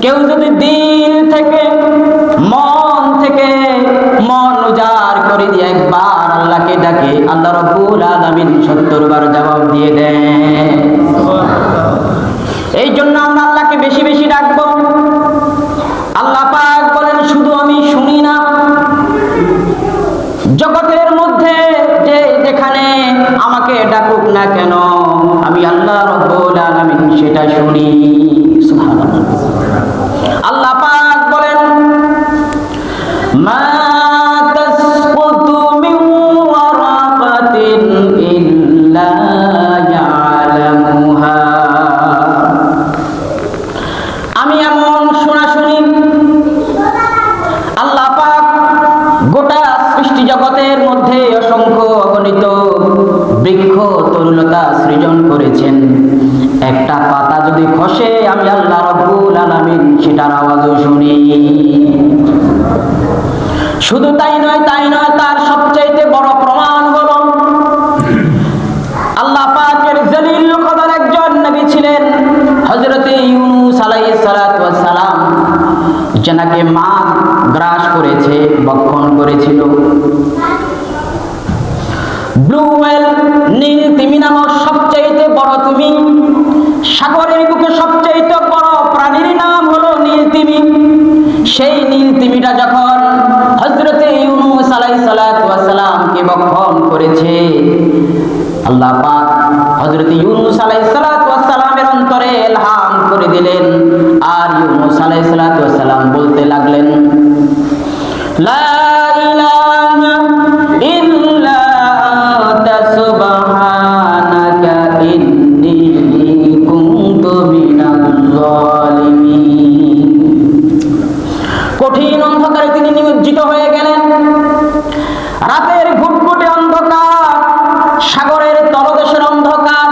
কেউ যদি দিল থেকে মন থেকে মন উজাড় করে দিয়ে একবার আল্লাহকে ডাকে, আল্লাহ রাব্বুল আলামিন 70 বার জবাব দিয়ে দেন। এই জন্য আমরা আল্লাহকে বেশি বেশি ডাকবো। আল্লাহ পাক বলেন, শুধু আমি শুনি না, জগতের মধ্যে যে যেখানে আমাকে ডাকুক না কেন, আমি আল্লাহ রাব্বুল আলামিন সেটা শুনি। সুবহানাল্লাহ। আল্লাহ পাক বলেন, মা তাসকুতু মিন ওয়ারাকাতিন ইল্লা ইয়ালামুহা। আমি এমন শুনি, আল্লাহ পাক গোটা সৃষ্টি জগতের মধ্যে অসংখ্য অগণিত বৃক্ষ তরুলতা সৃজন করেছেন। একটা পাতা যদি খসে, আমি আল্লাহ রাব্বুল আলামিন সেটার আওয়াজও শুনি। শুধু তাই নয়, তার সবচাইতে বড় প্রমাণ হলো আল্লাহ পাকের জলিল কদর একজন নবী ছিলেন, হযরতে ইউনূস আলাইহিস সালাতু ওয়াস সালাম, যাকে মাছ গ্রাস করেছে, ভক্ষণ করেছিল। ব্লু হোয়েল, নীল তিমি নামক সবচাইতে বড় তিমি, সাগরের বুকে সবচাইতে বড় প্রাণীর নাম হলো নীল তিমি। সেই নীল তিমিটা যখন হযরতে ইউনূস আলাইহিস সালাতু ওয়াস সালামকে ভক্ষণ করেছে, আল্লাহ পাক হযরতে ইউনূস আলাইহিস সালাতু ওয়াস সালামের অন্তরে ইলহাম করে দিলেন। আর ইউনূস আলাইহিস সালাতু ওয়াস সালাম বলতে লাগলেন, লা ইলাহা ইল্লা আনতা সুবহানাকা ইন্নী কুনতু মিনাজ জালিমিন। কঠিন অন্ধকারে তিনি নিমজ্জিত হয়ে গেলেন। রাতের ঘুটঘুটে অন্ধকার, সাগরের তলদেশের অন্ধকার,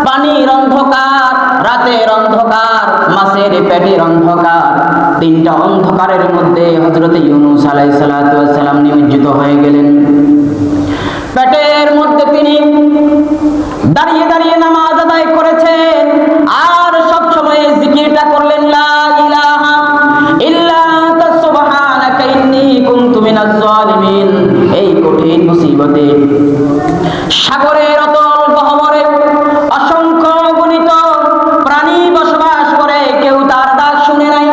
পানির অন্ধকার, রাতের অন্ধকার, মাছের পেটের অন্ধকার, তিনটা অন্ধকারের মধ্যে হযরত ইউনূস আলাইহিস সালাতু ওয়াস সালাম নিমজ্জিত হয়ে গেলেন। পেটের মধ্যে তিনি দাঁড়িয়ে দাঁড়িয়ে নামাজ আদায় করেছেন, আর সব সময় জিকিরটা করলেন, লা ইলাহা ইল্লা আনতা সুবহানাকা ইন্নী কুনতু মিনাজ জালিমিন। এই কঠিন মুসিবতে, সাগরের অতল গহ্বরে অসংখ্য গণিত প্রাণী বসবাস করে, কেউ তার ডাক শুনে নাই।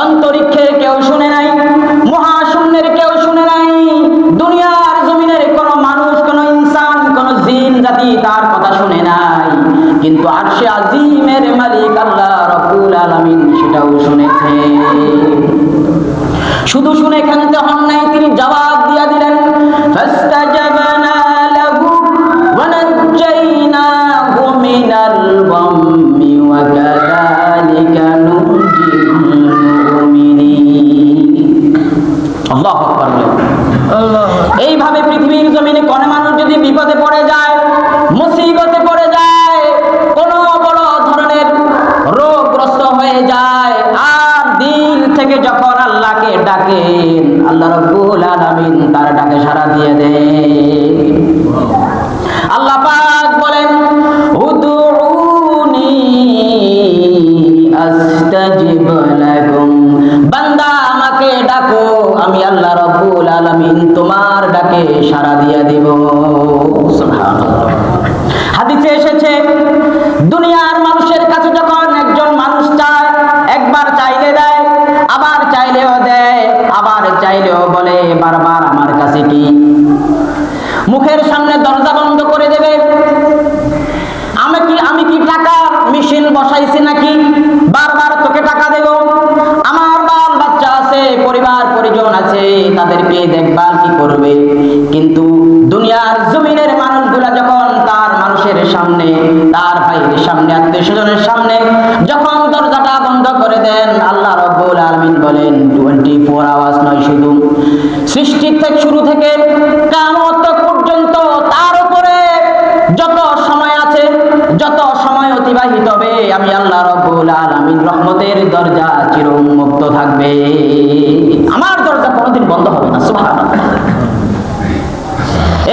অন্তরিক্ষের কেউ শুনে নাই, মহাশূন্যের কেউ শুনে নাই, দুনিয়ার জমিনের কোন মানুষ, কোন ইনসান, কোন জিন জাতি তার কথা শুনে নাই। কিন্তু আরশে আজিমের মালিক আল্লাহ রাব্বুল আলামিন সেটাও শুনেছে। শুধু শুনে ক্ষান্ত হন নাই, তিনি জবাব দিয়া দিলেন, ফাস্তাজাবনা লাহু ওয়া নাজ্জাইনাহু মিনাল গাম্মি ওয়া কাযালিকা নুনজিল মুমিনিন। আল্লাহু আকবার। এইভাবে পৃথিবীর জমিনে কোন মানুষ যদি বিপদে পড়ে যায়, মুসিবতে পড়ে যায়, কোন বড় ধরনের রোগগ্রস্ত হয়ে যায়, আর দিল থেকে যখন আল্লাহকে ডাকেন, আল্লাহ রাব্বুল আলামিন তার ডাকে সাড়া দিয়ে দেন। আল্লাহ পাক বলেন, উদউনি আস্তাজিব লাকুম। বান্দা আমাকে ডাকো, আমি আল্লাহ রাব্বুল আলামিন তোমার ডাকে সাড়া দিয়ে দেব। সুবহানাল্লাহ। হাদিসে এসেছে, দুনিয়ার মানুষের কাছে যখন একজন মানুষ চায়, একবার চাইলে দেয়, আবার চাইলেও দেয়, আবার চাইলেও বলে বারবার আমার কাছে কি। মুখের সামনে দরজা বন্ধ করে দেবে। আমি কি টাকার মেশিন বসাইছি নাকি? বারবার তোকে টাকা দেব। আমার বাল বাচ্চা আছে, পরিবার পরিজন আছে, তাদেরকে দেখভাল কি করবে? কিন্তু দুনিয়ার জমিনের মানুষগুলা যখন তার মানুষের সামনে, তার ভাইয়ের সামনে, আত্মীয় স্বজনের সামনে যখন দরজাটা বন্ধ করে দেন, আল্লাহ রাব্বুল আলামিন বলেন 24 আওয়ার্স নয়, শুধু সৃষ্টির থেকে শুরু থেকে কিয়ামত পর্যন্ত তার উপরে যত সময় আছে, যত সময় অতিবাহিত হবে, আমি আল্লাহ রাব্বুল আলামিন রহমতের দরজা চির উন্মুক্ত থাকবে। আমার দরজা কোনোদিন বন্ধ হবে না। সুবহানাল্লাহ।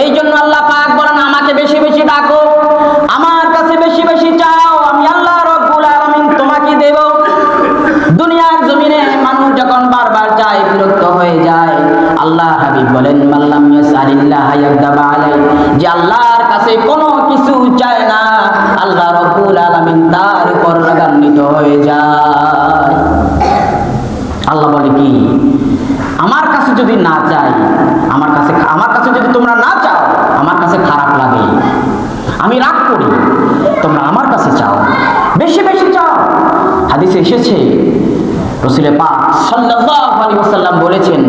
এই জন্য আল্লাহ পাক বলেন, আমাকে বেশি বেশি ডাকো, আমার কাছে বেশি বেশি চাও, আমি আল্লাহ রাব্বুল আলামিন তোমাকে দেব। যখন বারবার চায় বিরক্ত হয়ে যায়। আল্লাহ হাবিব বলেন মাল্লাম ইয়াসআলিল্লাহ ইয়াগদাবা আলাই, যে আল্লাহর কাছে কোনো কিছু চায় না আল্লাহ রাব্বুল আলামিন তার উপর রাগান্বিত হয়ে যায়। আল্লাহ বলে কি, আমার কাছে যদি না চাই, আমার কাছে যদি তোমরা না চাও, আমার কাছে খারাপ লাগে, আমি রাগ করি। তোমরা আমার কাছে চাও, বেশি বেশি চাও। হাদিসে এসেছে রাসূল পাক সাল্লাল্লাহু আলাইহি ওয়াসাল্লাম বলেছেন,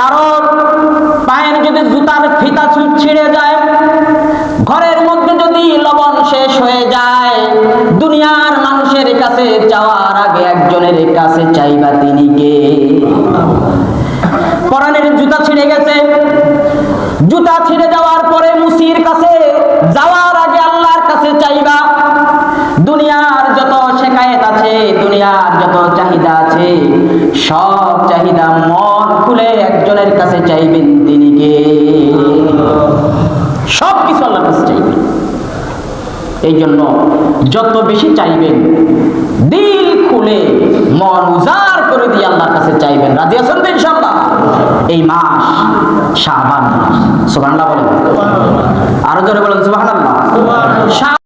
কারণ পায়ের যদি জুতার ফিতা ছিঁড়ে যায়, ঘরের মধ্যে যদি লবণ শেষ হয়ে যায়, দুনিয়ার মানুষের কাছে যাওয়ার আগে একজনের কাছে চাইবা, তিনি কে? পরানের জুতা ছিঁড়ে গেছে, জুতা ছিঁড়ে যাওয়ার পরে মুসির কাছে যাওয়ার আগে আল্লাহর কাছে চাইবা। দুনিয়ার যত শেকায়েত আছে, দুনিয়ার যত চাহিদা আছে, সব চাহিদা মন খুলে একজনের কাছে চাইবেন, তিনি কে? সব কিছু আল্লাহর কাছে চাইবেন। এই জন্য যত বেশি চাইবেন, দিল খুলে মন উজাড় করে দিয়ে আল্লাহর কাছে চাইবেন। রাজি আছেন তো ইনশাআল্লাহ? এই মাস শাবান মাস, সুবহানাল্লাহ বলেন, আরো জোরে বলেন সুবহানাল্লাহ।